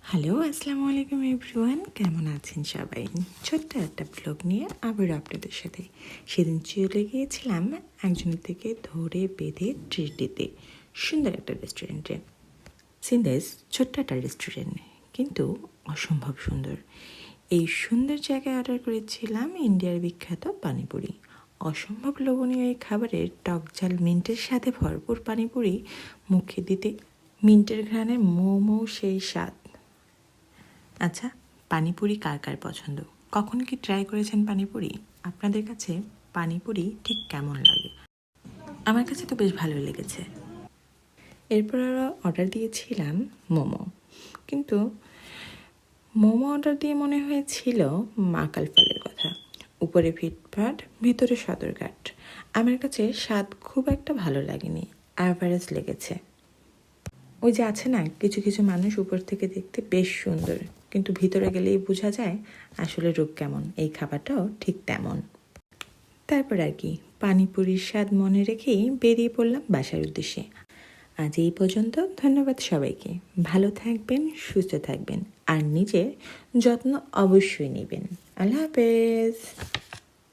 Hello, আসসালামু আলাইকুম everyone, কেমন আছেন সবাই? ছোট্ট একটা ব্লগ নিয়ে আবার আপনাদের সাথে। সেদিন চলে গিয়েছিলাম একজনের থেকে ধরে বেঁধে ট্রিট দিতে সুন্দর একটা রেস্টুরেন্টে। সিনদেস ছোট্ট একটা রেস্টুরেন্ট, কিন্তু অসম্ভব সুন্দর। এই সুন্দর জায়গায় অর্ডার করেছিলাম ইন্ডিয়ার বিখ্যাত পানিপুরি। অসম্ভব লোভনীয় এই খাবারের টক ঝাল মিন্টের সাথে ভরপুর পানিপুরি মুখে দিতে মিন্টের ঘ্রাণে মৌ সেই স্বাদ। আচ্ছা, পানিপুরি কার কার পছন্দ? কখন কি ট্রাই করেছেন পানিপুরি? আপনাদের কাছে পানিপুরি ঠিক কেমন লাগে? আমার কাছে তো বেশ ভালো লেগেছে। এরপর আরও অর্ডার দিয়েছিলাম মোমো, কিন্তু মোমো অর্ডার দিয়ে মনে হয়েছিল মাকাল ফলের কথা। উপরে ফিটফাট, ভিতরে সদরঘাট। আমার কাছে স্বাদ খুব একটা ভালো লাগেনি, অ্যাভারেজ লেগেছে। ওই যে আছে না, কিছু কিছু মানুষ উপর থেকে দেখতে বেশ সুন্দর, কিন্তু ভিতরে গেলেই বোঝা যায় আসলে রূপ কেমন। এই খাবারটাও ঠিক তেমন। তারপর আর কি, পানিপুরির স্বাদ মনে রেখেই বেরিয়ে পড়লাম বাসার উদ্দেশ্যে। আজ এই পর্যন্ত। ধন্যবাদ সবাইকে। ভালো থাকবেন, সুস্থ থাকবেন, আর নিজের যত্ন অবশ্যই নেবেন। আল্লাহ হাফেজ।